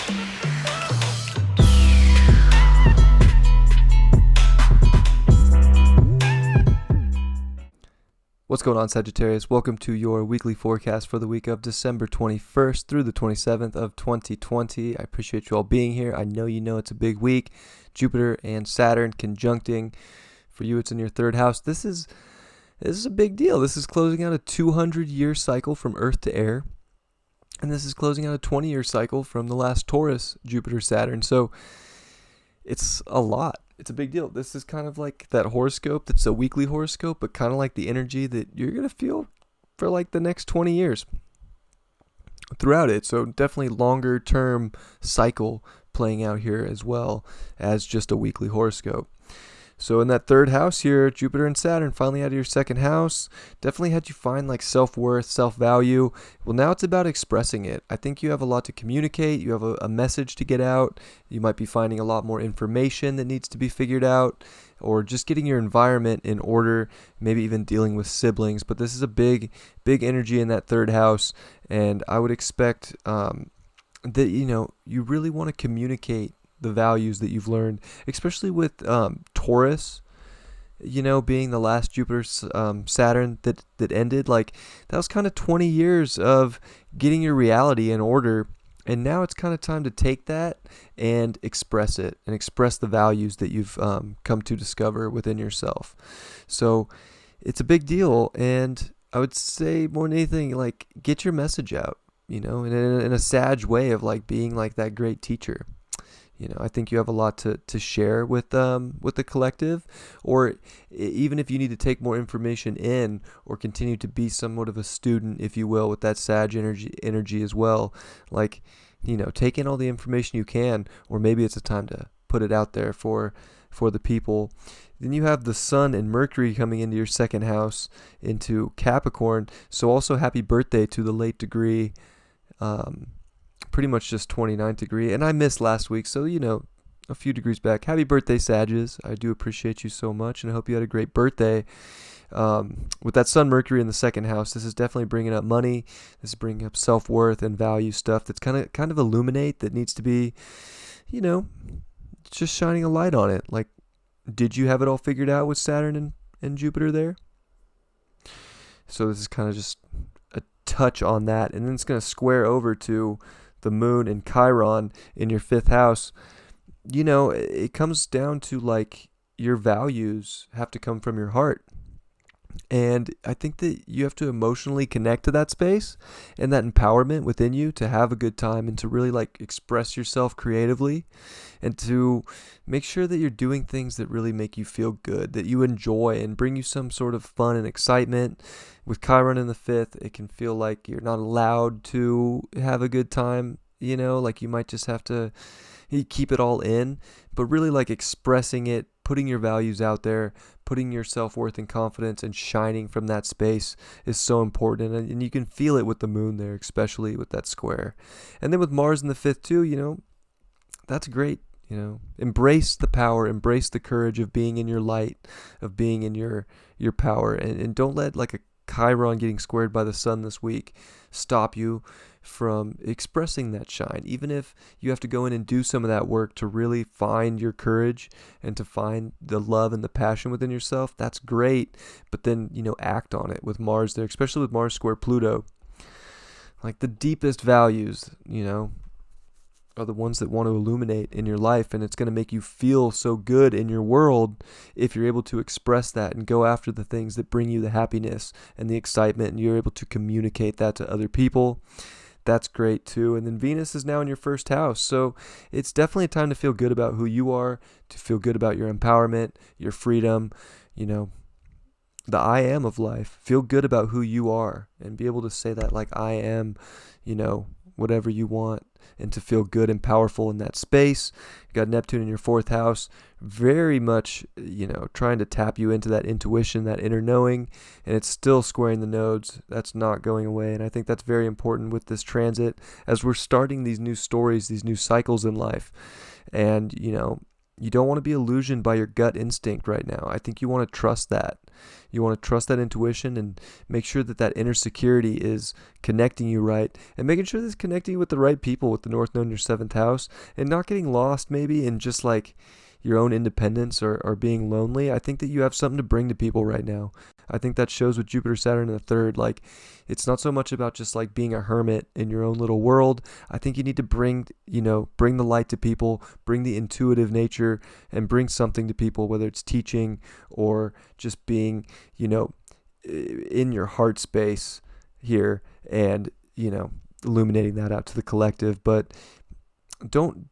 What's going on, Sagittarius? Welcome to your weekly forecast for the week of December 21st through the 27th of 2020. I appreciate you all being here. I know you know it's a big week. Jupiter and Saturn conjuncting. For you, it's in your third house. This is a big deal. This is closing out a 200-year cycle from Earth to air. And this is closing out a 20-year cycle from the last Taurus, Jupiter, Saturn. So it's a lot. It's a big deal. This is kind of like that horoscope that's a weekly horoscope, but kind of like the energy that you're going to feel for like the next 20 years throughout it. So definitely longer term cycle playing out here as well as just a weekly horoscope. So in that third house here, Jupiter and Saturn finally out of your second house, definitely had you find like self-worth, self-value. Well, now it's about expressing it. I think you have a lot to communicate. You have a message to get out. You might be finding a lot more information that needs to be figured out, or just getting your environment in order, maybe even dealing with siblings. But this is a big energy in that third house. And I would expect that, you really want to communicate the values that you've learned, especially with Taurus, being the last Jupiter Saturn that ended. Like, that was kind of 20 years of getting your reality in order, and now it's kind of time to take that and express it and express the values that you've come to discover within yourself. So it's a big deal, and I would say more than anything, like, get your message out, in a Sag way of like being like that great teacher. I think you have a lot to share with the collective, or even if you need to take more information in or continue to be somewhat of a student, if you will, with that Sag energy as well. Like, take in all the information you can, or maybe it's a time to put it out there for the people. Then you have the Sun and Mercury coming into your second house, into Capricorn. So also happy birthday to the late degree. Pretty much just 29th degree, and I missed last week, so a few degrees back. Happy birthday, Sages. I do appreciate you so much, and I hope you had a great birthday. With that Sun Mercury in the second house, this is definitely bringing up money. This is bringing up self-worth and value stuff that's kind of illuminate, that needs to be, just shining a light on it. Like, did you have it all figured out with Saturn and Jupiter there? So this is kind of just a touch on that, and then it's going to square over to the Moon and Chiron in your fifth house. It comes down to like your values have to come from your heart. And I think that you have to emotionally connect to that space and that empowerment within you to have a good time and to really like express yourself creatively, and to make sure that you're doing things that really make you feel good, that you enjoy and bring you some sort of fun and excitement. With Chiron in the fifth, it can feel like you're not allowed to have a good time, like you might just have to keep it all in, but really like expressing it, putting your values out there, putting your self-worth and confidence and shining from that space is so important. And you can feel it with the Moon there, especially with that square. And then with Mars in the fifth too, that's great. Embrace the power, embrace the courage of being in your light, of being in your power, and don't let like a Chiron getting squared by the Sun this week stop you from expressing that shine. Even if you have to go in and do some of that work to really find your courage and to find the love and the passion within yourself, that's great. But then, act on it with Mars there, especially with Mars square Pluto. Like, the deepest values, are the ones that want to illuminate in your life, and it's going to make you feel so good in your world if you're able to express that and go after the things that bring you the happiness and the excitement, and you're able to communicate that to other people. That's great too. And then Venus is now in your first house, so it's definitely a time to feel good about who you are, to feel good about your empowerment, your freedom, the I am of life. Feel good about who you are and be able to say that, like, I am, whatever you want, and to feel good and powerful in that space. You got Neptune in your fourth house, very much, trying to tap you into that intuition, that inner knowing, and it's still squaring the nodes. That's not going away, and I think that's very important with this transit as we're starting these new stories, these new cycles in life. And, you don't want to be illusioned by your gut instinct right now. I think you want to trust that. You want to trust that intuition and make sure that that inner security is connecting you right, and making sure that it's connecting you with the right people, with the North Node in your 7th house, and not getting lost maybe in just like your own independence or being lonely. I think that you have something to bring to people right now. I think that shows with Jupiter, Saturn in the 3rd. Like, it's not so much about just like being a hermit in your own little world. I think you need to bring the light to people, bring the intuitive nature, and bring something to people, whether it's teaching or just being, in your heart space here, and, illuminating that out to the collective. But don't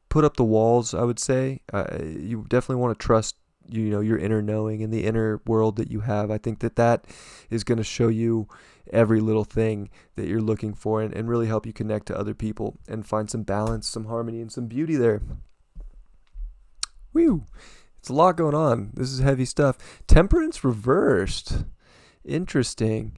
put up the walls, I would say. You definitely want to trust, your inner knowing and the inner world that you have. I think that is going to show you every little thing that you're looking for, and really help you connect to other people and find some balance, some harmony, and some beauty there. Whew. It's a lot going on. This is heavy stuff. Temperance reversed. Interesting.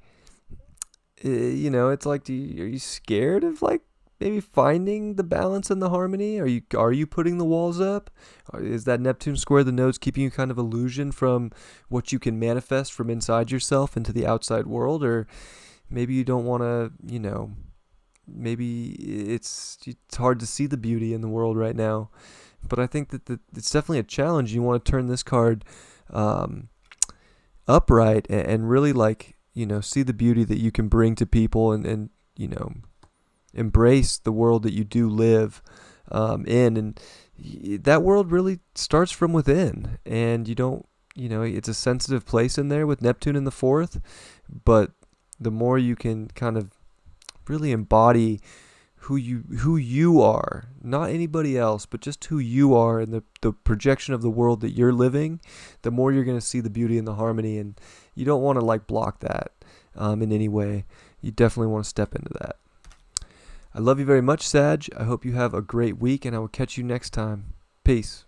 It's like, are you scared of like maybe finding the balance and the harmony? Are you putting the walls up? Is that Neptune square the nodes keeping you kind of illusion from what you can manifest from inside yourself into the outside world? Or maybe you don't want to, maybe it's hard to see the beauty in the world right now. But I think that it's definitely a challenge. You want to turn this card upright and really see the beauty that you can bring to people, and embrace the world that you do live in. And that world really starts from within, and it's a sensitive place in there with Neptune in the 4th. But the more you can kind of really embody who you are, not anybody else, but just who you are, and the projection of the world that you're living, the more you're going to see the beauty and the harmony. And you don't want to block that in any way. You definitely want to step into that. I love you very much, Sag. I hope you have a great week, and I will catch you next time. Peace.